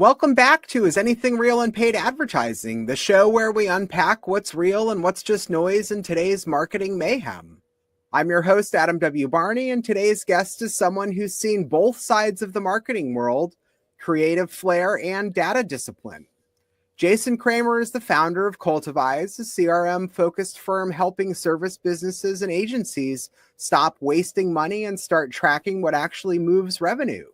Welcome back to Is Anything Real in Paid Advertising, the show where we unpack what's real and what's just noise in today's marketing mayhem. I'm your host, Adam W. Barney, and today's guest is someone who's seen both sides of the marketing world, creative flair and data discipline. Jason Kramer is the founder of Cultivize, a CRM-focused firm helping service businesses and agencies stop wasting money and start tracking what actually moves revenue.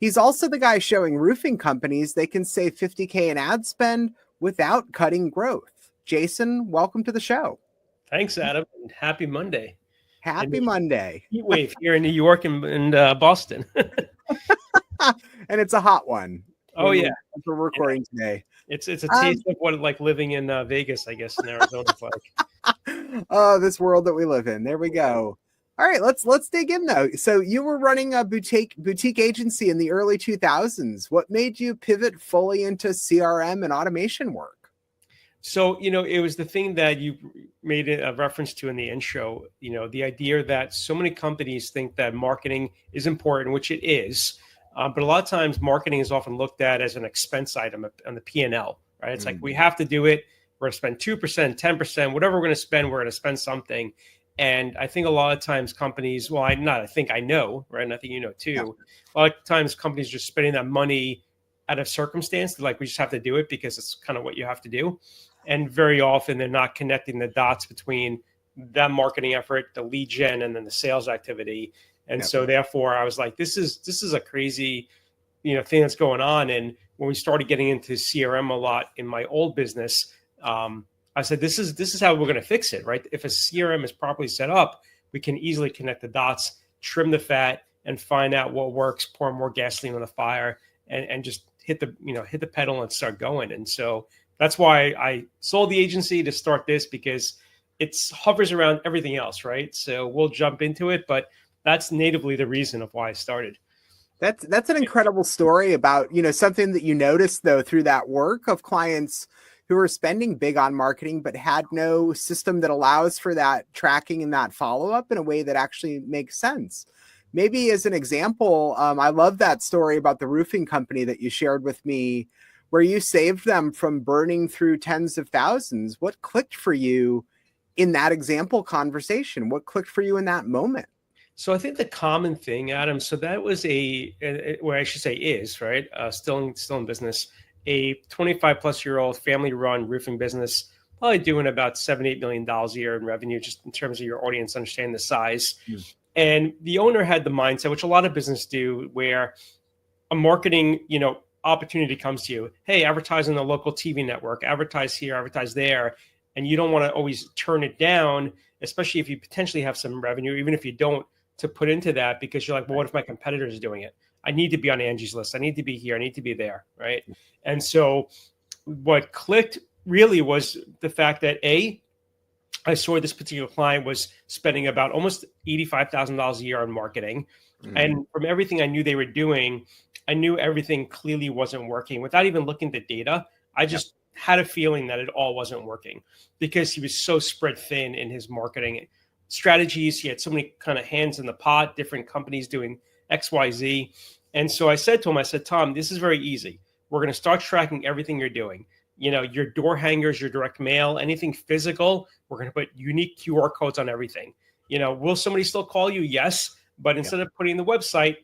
He's also the guy showing roofing companies they can save $50K in ad spend without cutting growth. Jason, welcome to the show. Thanks, Adam. And happy Monday. Happy Monday. Heat wave here in New York and Boston. And it's a hot one. Oh, yeah. We're recording today. It's a taste of what it's like living in Vegas, I guess, in Arizona. Like. Oh, this world that we live in. There we go. All right, let's dig in though. So you were running a boutique agency in the early 2000s. What made you pivot fully into CRM and automation work? So, it was the thing that you made a reference to in the intro, the idea that so many companies think that marketing is important, which it is. But a lot of times marketing is often looked at as an expense item on the P&L, right? It's like, we have to do it. We're going to spend 2%, 10%, whatever we're going to spend, we're going to spend something. And I think a lot of times companies, I know, right? And I think you know too, a lot of times companies are just spending that money out of circumstance. They're like, we just have to do it because it's kind of what you have to do. And very often they're not connecting the dots between that marketing effort, the lead gen, and then the sales activity. And so therefore I was like, this is a crazy, thing that's going on. And when we started getting into CRM a lot in my old business, I said, this is how we're going to fix it, right? If a CRM is properly set up, we can easily connect the dots, trim the fat, and find out what works, pour more gasoline on the fire, and just hit the pedal and start going. And so that's why I sold the agency to start this, because it hovers around everything else, right? So we'll jump into it, but that's natively the reason of why I started. That's an incredible story about, something that you noticed though through that work of clients who are spending big on marketing, but had no system that allows for that tracking and that follow-up in a way that actually makes sense. Maybe as an example, I love that story about the roofing company that you shared with me, where you saved them from burning through tens of thousands. What clicked for you in that example conversation? What clicked for you in that moment? So I think the common thing, Adam, so that was right? Still in business. A 25 plus year old family run roofing business, probably doing about $7-8 million a year in revenue, just in terms of your audience, understanding the size. And the owner had the mindset, which a lot of business do, where a marketing, opportunity comes to you. Hey, advertise on the local TV network, advertise here, advertise there. And you don't want to always turn it down, especially if you potentially have some revenue, even if you don't, to put into that, because you're like, well, what if my competitors are doing it? I need to be on Angie's list. I need to be here. I need to be there. Right. And so what clicked really was the fact that I saw this particular client was spending about almost $85,000 a year on marketing. And from everything I knew they were doing, I knew everything clearly wasn't working. Without even looking at the data, I just had a feeling that it all wasn't working, because he was so spread thin in his marketing strategies. He had so many kind of hands in the pot, different companies doing X, Y, Z. And so I said to him, Tom, this is very easy. We're going to start tracking everything you're doing. Your door hangers, your direct mail, anything physical. We're going to put unique QR codes on everything. Will somebody still call you? Yes. But instead of putting the website,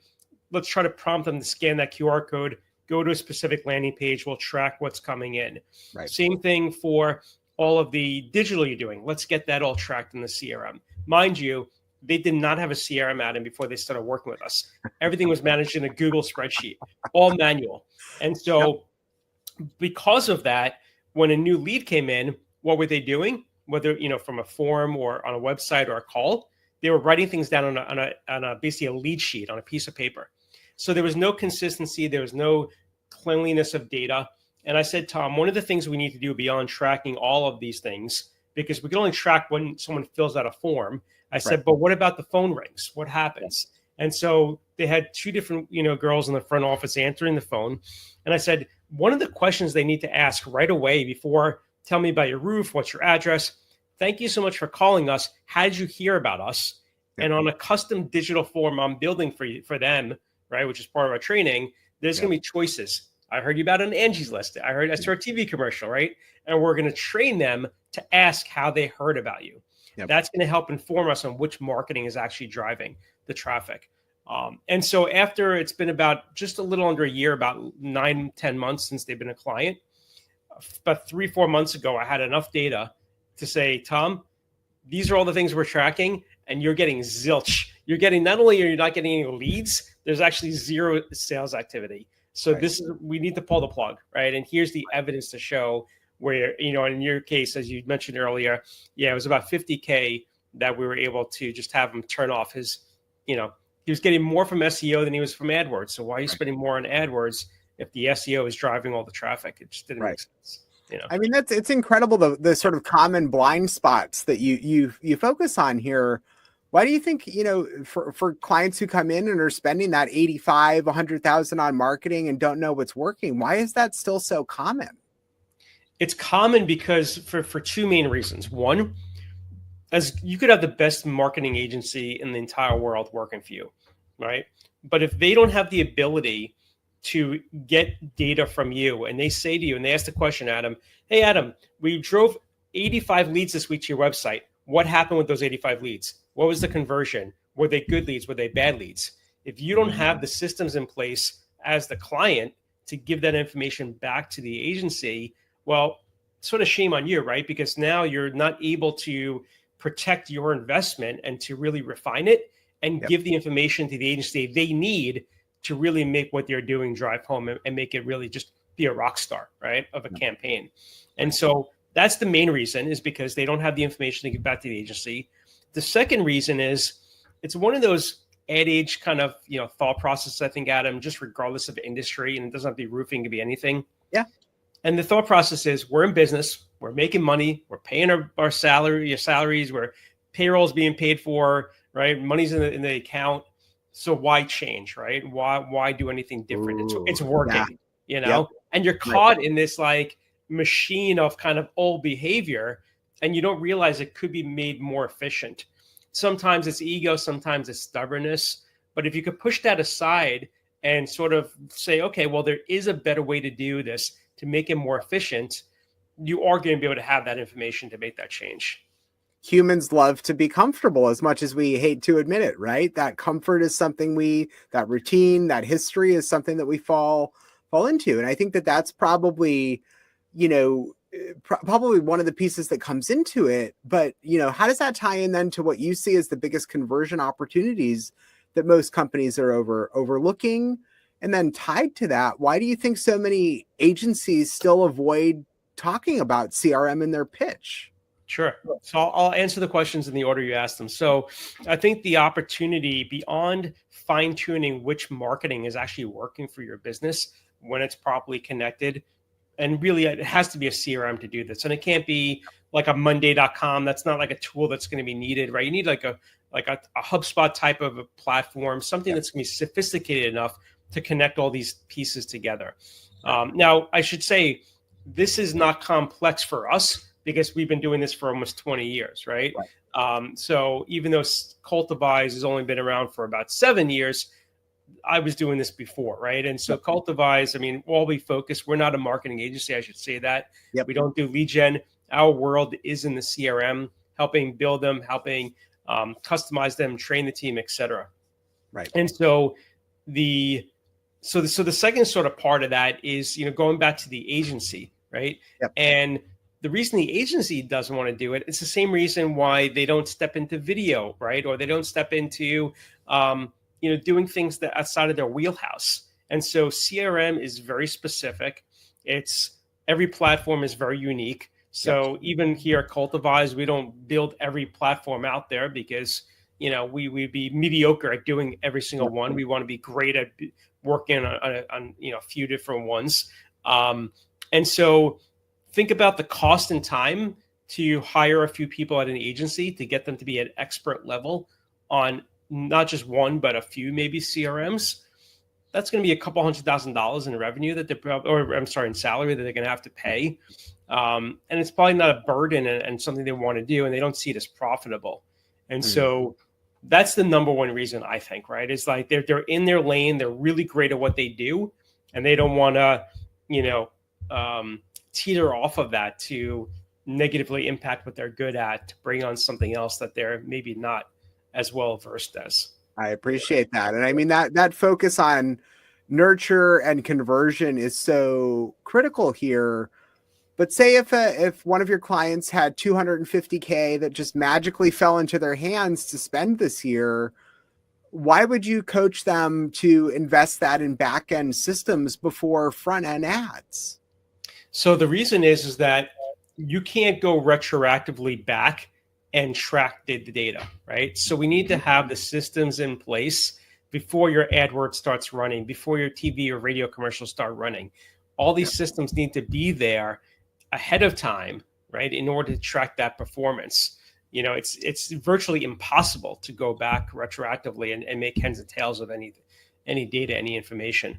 let's try to prompt them to scan that QR code, go to a specific landing page. We'll track what's coming in. Right. Same thing for all of the digital you're doing. Let's get that all tracked in the CRM. Mind you, they did not have a CRM add-in before they started working with us. Everything was managed in a Google spreadsheet, all manual. And so because of that, when a new lead came in, what were they doing? Whether, from a form or on a website or a call, they were writing things down on a basically a lead sheet on a piece of paper. So there was no consistency. There was no cleanliness of data. And I said, Tom, one of the things we need to do beyond tracking all of these things, because we can only track when someone fills out a form. I said, but what about the phone rings? What happens? And so they had two different, girls in the front office answering the phone. And I said, one of the questions they need to ask right away before, tell me about your roof, what's your address? Thank you so much for calling us. How did you hear about us? And on a custom digital form I'm building for them, right, which is part of our training, there's going to be choices. I heard you about an Angie's List. I saw a TV commercial, right? And we're going to train them to ask how they heard about you. Yep. That's going to help inform us on which marketing is actually driving the traffic. And so after it's been about just a little under a year, about 9-10 months since they've been a client, about 3-4 months ago, I had enough data to say, Tom, these are all the things we're tracking, and you're getting zilch. You're getting, not only are you not getting any leads, there's actually zero sales activity. So right. We need to pull the plug, right? And here's the evidence to show where, in your case, as you mentioned earlier, it was about $50K that we were able to just have him turn off his, he was getting more from SEO than he was from AdWords. So why are you spending more on AdWords if the SEO is driving all the traffic? It just didn't make sense. I mean, it's incredible the sort of common blind spots that you focus on here. Why do you think, for clients who come in and are spending that 85, 100,000 on marketing and don't know what's working, why is that still so common? It's common because for two main reasons. One, as you could have the best marketing agency in the entire world working for you, right? But if they don't have the ability to get data from you, and they say to you, and they ask the question, Adam, hey, Adam, we drove 85 leads this week to your website. What happened with those 85 leads? What was the conversion? Were they good leads? Were they bad leads? If you don't have the systems in place as the client to give that information back to the agency, well, sort of shame on you, right? Because now you're not able to protect your investment and to really refine it and give the information to the agency they need to really make what they're doing drive home and make it really just be a rock star, right, of a campaign. And so that's the main reason, is because they don't have the information to give back to the agency. The second reason is it's one of those ad age kind of, thought process, I think, Adam, just regardless of industry, and it doesn't have to be roofing, it could be anything. Yeah. And the thought process is we're in business, we're making money, we're paying our salaries, where payroll's being paid for, right? Money's in the account. So why change, right? Why do anything different? It's working, and you're caught in this like machine of kind of old behavior, and you don't realize it could be made more efficient. Sometimes it's ego, sometimes it's stubbornness. But if you could push that aside and sort of say, okay, well, there is a better way to do this to make it more efficient, you are going to be able to have that information to make that change. Humans love to be comfortable as much as we hate to admit it, right? That comfort is something that routine, that history is something that we fall into. And I think that that's probably, probably one of the pieces that comes into it. But, how does that tie in then to what you see as the biggest conversion opportunities that most companies are overlooking? And then tied to that, why do you think so many agencies still avoid talking about CRM in their pitch? Sure. So I'll answer the questions in the order you asked them. So I think the opportunity beyond fine-tuning which marketing is actually working for your business when it's properly connected, and really it has to be a CRM to do this. And it can't be like a Monday.com. That's not like a tool that's going to be needed, right? You need like a HubSpot type of a platform, something that's going to be sophisticated enough to connect all these pieces together. Now, I should say this is not complex for us, because we've been doing this for almost 20 years, right? So even though Cultivize has only been around for about 7 years, I was doing this before, right? And so Cultivize, we're not a marketing agency, I should say that. We don't do lead gen. Our world is in the CRM, helping build them, helping customize them, train the team, et cetera. Right. And so the second sort of part of that is, going back to the agency, right? And the reason the agency doesn't want to do it, it's the same reason why they don't step into video, right? Or they don't step into, doing things that outside of their wheelhouse. And so CRM is very specific. Every platform is very unique. So even here at Cultivize, we don't build every platform out there because, we'd be mediocre at doing every single one. We want to be great at working on a few different ones. And so think about the cost and time to hire a few people at an agency to get them to be at expert level on not just one, but a few maybe CRMs. That's going to be a couple $100,000 in revenue in salary that they're going to have to pay. And it's probably not a burden and something they want to do, and they don't see it as profitable. And so that's the number one reason, I think, right? It's like they're in their lane. They're really great at what they do, and they don't want to you know, teeter off of that to negatively impact what they're good at, to bring on something else that they're maybe not as well versed as. I appreciate that. And I mean, that focus on nurture and conversion is so critical here. But say if one of your clients had 250K that just magically fell into their hands to spend this year, why would you coach them to invest that in back end systems before front end ads? So the reason is that you can't go retroactively back and track the data, right? So we need to have the systems in place before your AdWords starts running, before your TV or radio commercials start running. All these systems need to be there ahead of time, right, in order to track that performance. You know, it's virtually impossible to go back retroactively and make heads and tails of any data, any information.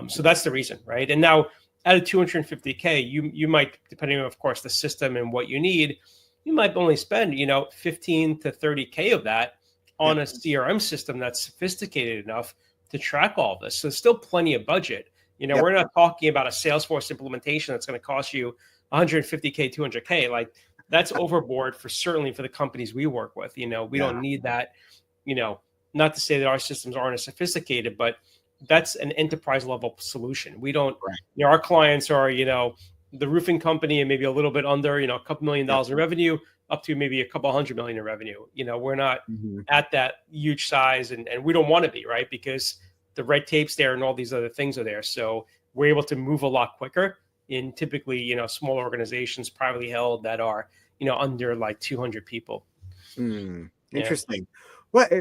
So that's the reason, right? And now out of 250K, you might, depending on, of course, the system and what you need, you might only spend, 15 to 30K of that on a CRM system that's sophisticated enough to track all of this. So there's still plenty of budget. We're not talking about a Salesforce implementation that's going to cost you 150K, 200K. Like, that's overboard certainly for the companies we work with. We don't need that, not to say that our systems aren't as sophisticated, but that's an enterprise level solution. We don't, our clients are, the roofing company and maybe a little bit under, a couple $1 million in revenue up to maybe a couple $100 million in revenue. We're not at that huge size, and we don't want to be, right? Because the red tape's there and all these other things are there. So we're able to move a lot quicker in typically, small organizations, privately held, that are, under like 200 people. Interesting. What,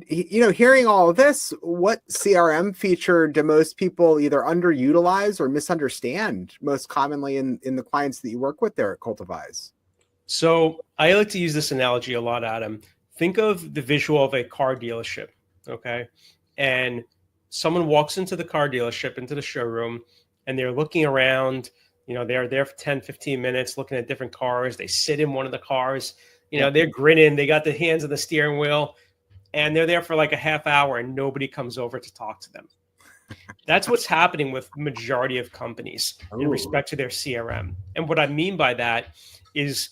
hearing all of this, what CRM feature do most people either underutilize or misunderstand most commonly in the clients that you work with there at Cultivize? So I like to use this analogy a lot, Adam. Think of the visual of a car dealership, okay? And someone walks into the car dealership, into the showroom, and they're looking around. They're there for 10, 15 minutes looking at different cars. They sit in one of the cars. They're grinning. They got the hands on the steering wheel. And they're there for like a half hour and nobody comes over to talk to them. That's what's happening with the majority of companies in respect to their CRM. And what I mean by that is,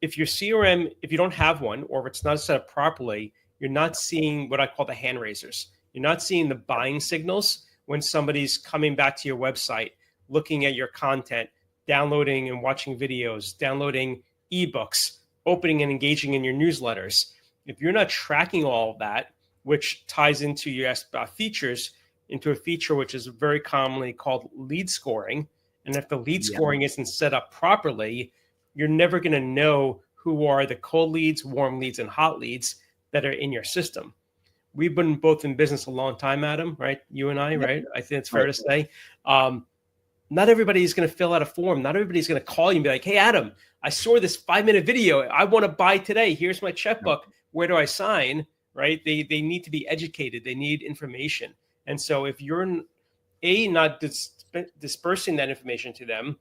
if your CRM, if you don't have one, or if it's not set up properly, you're not seeing what I call the hand raisers. You're not seeing the buying signals when somebody's coming back to your website, looking at your content, downloading and watching videos, downloading ebooks, opening and engaging in your newsletters. If you're not tracking all of that, which ties into your features, into a feature which is very commonly called lead scoring, and if the lead scoring isn't set up properly, you're never going to know who are the cold leads, warm leads, and hot leads that are in your system. We've been both in business a long time, Adam, right? You and I, right? I think it's fair to say. Not everybody is going to fill out a form. Not everybody's going to call you and be like, hey, Adam, I saw this 5-minute video. I want to buy today. Here's my checkbook. Where do I sign? Right? They need to be educated. They need information. And so if you're not dispersing that information to them,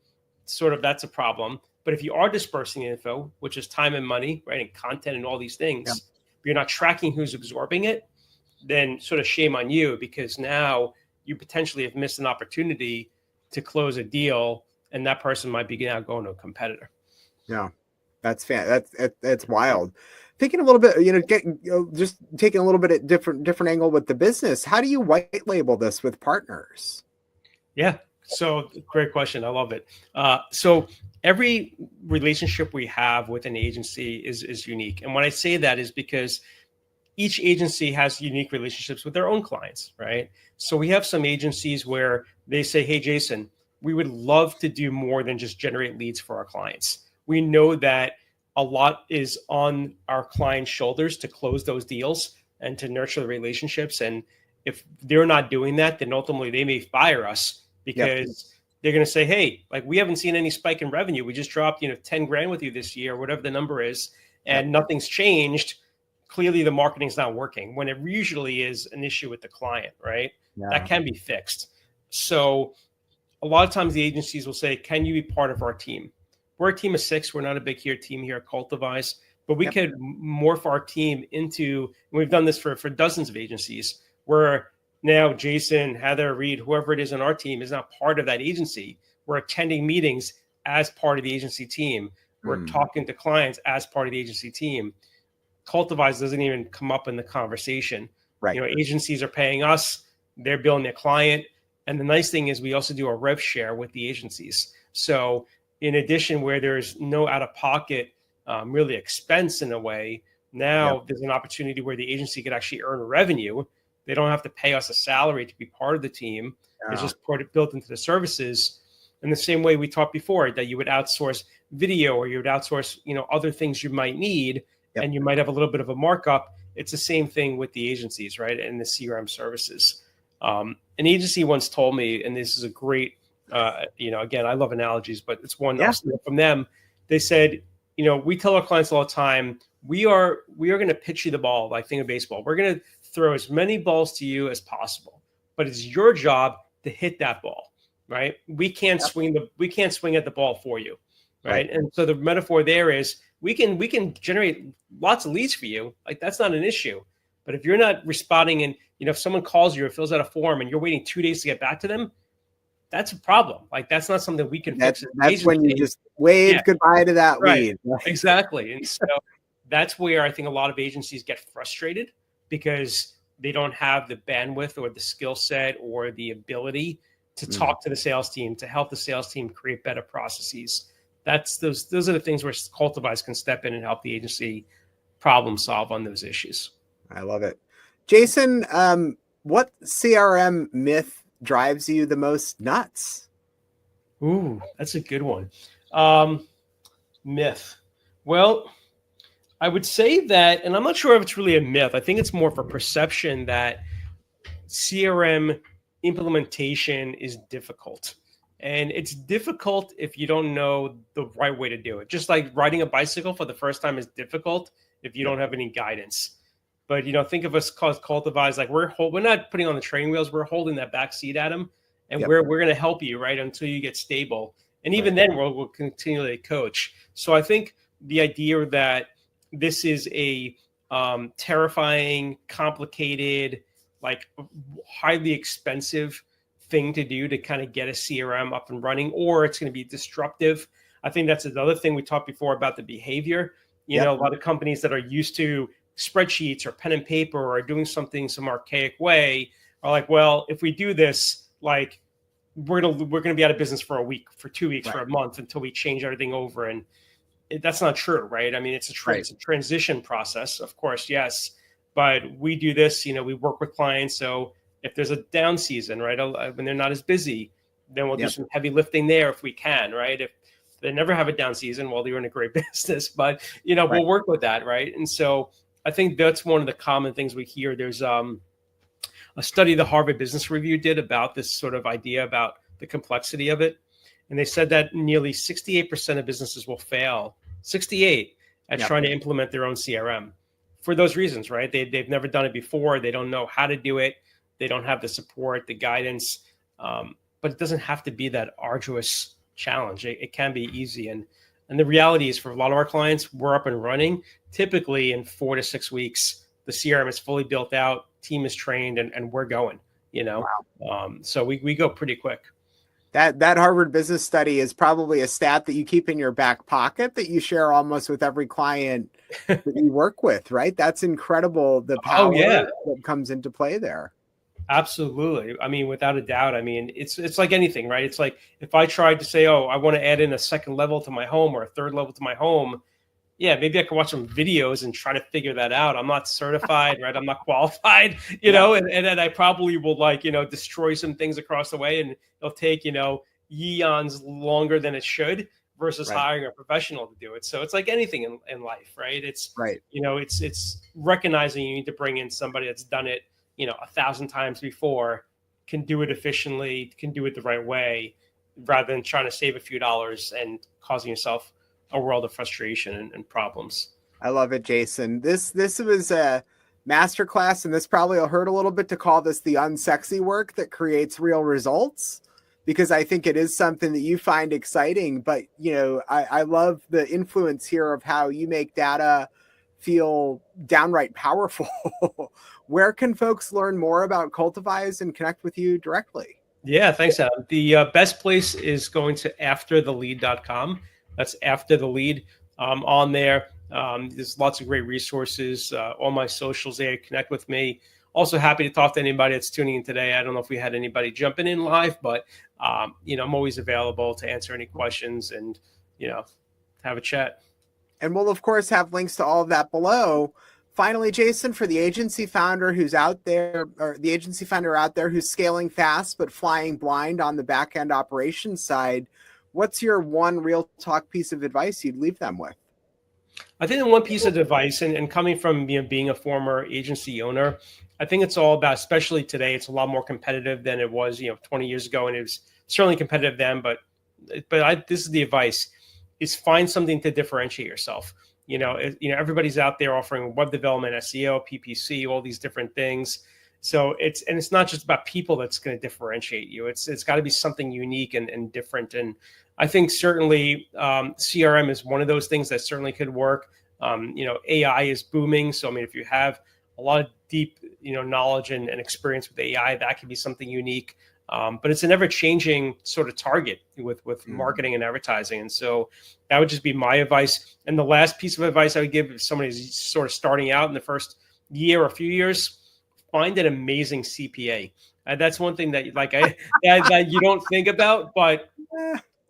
sort of that's a problem. But if you are dispersing info, which is time and money, right, and content and all these things, but you're not tracking who's absorbing it, then sort of shame on you, because now you potentially have missed an opportunity to close a deal, and that person might be now going to a competitor. Yeah, that's wild. Thinking a little bit, just taking a little bit at different angle with the business. How do you white label this with partners? Yeah, so great question. I love it. So every relationship we have with an agency is unique, and when I say that is because each agency has unique relationships with their own clients, right? So we have some agencies where they say, hey, Jason, we would love to do more than just generate leads for our clients. We know that a lot is on our clients' shoulders to close those deals and to nurture the relationships. And if they're not doing that, then ultimately they may fire us, because they're going to say, hey, like, we haven't seen any spike in revenue. We just dropped, 10 grand with you this year, whatever the number is, and nothing's changed. Clearly the marketing's not working, when it usually is an issue with the client, right? That can be fixed. So a lot of times the agencies will say, can you be part of our team? We're a team of 6. We're not a big team here at Cultivize, but we could morph our team into, and we've done this for dozens of agencies, where Now, Jason, Heather, Reed, whoever it is on our team is not part of that agency. We're attending meetings as part of the agency team. We're talking to clients as part of the agency team. Cultivize doesn't even come up in the conversation. Right. Agencies are paying us, they're billing their client. And the nice thing is we also do a rev share with the agencies. So in addition, where there's no out-of-pocket really expense in a way, now there's an opportunity where the agency could actually earn revenue. They don't have to pay us a salary to be part of the team. It's just built into the services. In the same way we talked before, that you would outsource video or you would outsource, other things you might need, and you might have a little bit of a markup. It's the same thing with the agencies, right? And the CRM services. An agency once told me, and this is a great, again, I love analogies, but it's one from them. They said, we tell our clients all the time, we are going to pitch you the ball, like think of baseball. We're going to throw as many balls to you as possible, but it's your job to hit that ball, right? We can't swing at the ball for you, right? And so the metaphor there is we can generate lots of leads for you. Like that's not an issue. But if you're not responding and, if someone calls you or fills out a form and you're waiting 2 days to get back to them, that's a problem. Like that's not something we can fix. That's when you just wave goodbye to that lead. Exactly. And so that's where I think a lot of agencies get frustrated because they don't have the bandwidth or the skill set or the ability to talk to the sales team, to help the sales team create better processes. Those are the things where Cultivize can step in and help the agency problem solve on those issues. I love it. Jason, what CRM myth drives you the most nuts? Ooh, that's a good one. Myth. Well, I would say that, and I'm not sure if it's really a myth. I think it's more of a perception that CRM implementation is difficult. And it's difficult if you don't know the right way to do it. Just like riding a bicycle for the first time is difficult if you don't have any guidance. But, think of us called Cultivize, like we're not putting on the training wheels, we're holding that back seat, Adam, and we're going to help you, right, until you get stable. And even then we'll continually coach. So I think the idea that this is a terrifying, complicated, like highly expensive thing to do to kind of get a CRM up and running, or it's going to be disruptive. I think that's another thing we talked before about the behavior. A lot of companies that are used to spreadsheets or pen and paper or doing something some archaic way are like, well, if we do this, like we're gonna be out of business for a week, for 2 weeks, for a month until we change everything over. And that's not true, right? I mean, it's a transition process, of course, yes. But we do this, we work with clients. So if there's a down season, right, when they're not as busy, then we'll do some heavy lifting there if we can, right? If they never have a down season, well, they're in a great business, but we'll work with that, right? And so I think that's one of the common things we hear. There's a study the Harvard Business Review did about this sort of idea about the complexity of it. And they said that nearly 68% of businesses will fail, 68, at trying to implement their own CRM for those reasons, right? They've never done it before. They don't know how to do it. They don't have the support, the guidance. But it doesn't have to be that arduous challenge. It can be easy. And the reality is for a lot of our clients, we're up and running. Typically in 4 to 6 weeks, the CRM is fully built out, team is trained, and we're going, So we go pretty quick. That Harvard Business study is probably a stat that you keep in your back pocket that you share almost with every client that you work with, right? That's incredible. The power that comes into play there. Absolutely. I mean, without a doubt. I mean, it's like anything, right? It's like if I tried to say, I want to add in a second level to my home or a third level to my home. Yeah, maybe I could watch some videos and try to figure that out. I'm not certified, right? I'm not qualified, and then I probably will destroy some things across the way, and it'll take, eons longer than it should versus hiring a professional to do it. So it's like anything in life, right? It's it's recognizing you need to bring in somebody that's done it 1,000 times before, can do it efficiently, can do it the right way, rather than trying to save a few dollars and causing yourself a world of frustration and problems. I love it, Jason. This was a masterclass, and this probably will hurt a little bit to call this the unsexy work that creates real results, because I think it is something that you find exciting. But, I love the influence here of how you make data feel downright powerful. Where can folks learn more about Cultivize and connect with you directly? Yeah, thanks, Adam. The best place is going to afterthelead.com. That's after the lead. On there, there's lots of great resources. All my socials there. Connect with me. Also happy to talk to anybody that's tuning in today. I don't know if we had anybody jumping in live, but I'm always available to answer any questions and have a chat. And we'll of course have links to all of that below. Finally, Jason, for the agency founder who's out there, or the agency founder out there who's scaling fast but flying blind on the back end operations side, what's your one real talk piece of advice you'd leave them with? I think the one piece of advice, and coming from being a former agency owner, I think it's all about, especially today, it's a lot more competitive than it was 20 years ago, and it was certainly competitive then. But this is the advice: is find something to differentiate yourself. Everybody's out there offering web development, SEO, PPC, all these different things. So it's not just about people that's going to differentiate you. It's got to be something unique and different. And I think certainly CRM is one of those things that certainly could work. AI is booming. So, if you have a lot of deep, knowledge and experience with AI, that could be something unique. But it's an ever-changing sort of target with marketing and advertising. And so that would just be my advice. And the last piece of advice I would give if somebody is sort of starting out in the first year or few years, find an amazing CPA. That's one thing that that you don't think about, but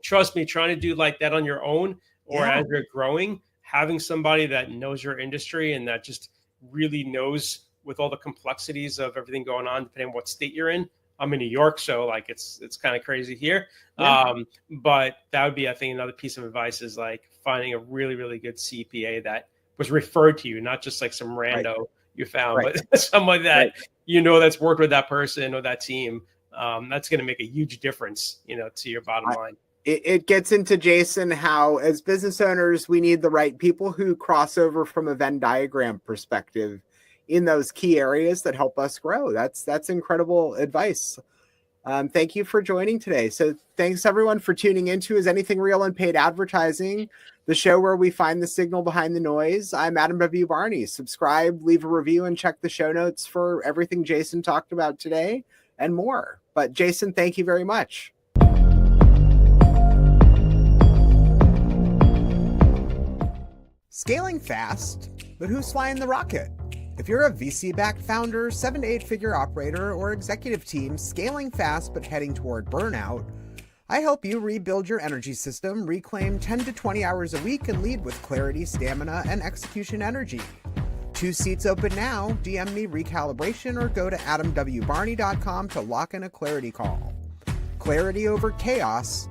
trust me, trying to do like that on your own or as you're growing, having somebody that knows your industry and that just really knows with all the complexities of everything going on, depending on what state you're in. I'm in New York, so it's kind of crazy here. Yeah. But that would be, I think, another piece of advice is like finding a really, really good CPA that was referred to you, not just like some rando you found, but someone that that's worked with that person or that team. That's going to make a huge difference, to your bottom line. It gets into, Jason, how as business owners, we need the right people who cross over from a Venn diagram perspective in those key areas that help us grow. That's incredible advice. Thank you for joining today. So thanks everyone for tuning into Is Anything Real in Paid Advertising, the show where we find the signal behind the noise. I'm Adam W. Barney. Subscribe, leave a review, and check the show notes for everything Jason talked about today and more. But Jason, thank you very much. Scaling fast, but who's flying the rocket? If you're a VC-backed founder, 7 to 8 figure operator, or executive team scaling fast but heading toward burnout, I help you rebuild your energy system, reclaim 10 to 20 hours a week, and lead with clarity, stamina, and execution energy. 2 seats open now. DM me recalibration or go to adamwbarney.com to lock in a clarity call. Clarity over chaos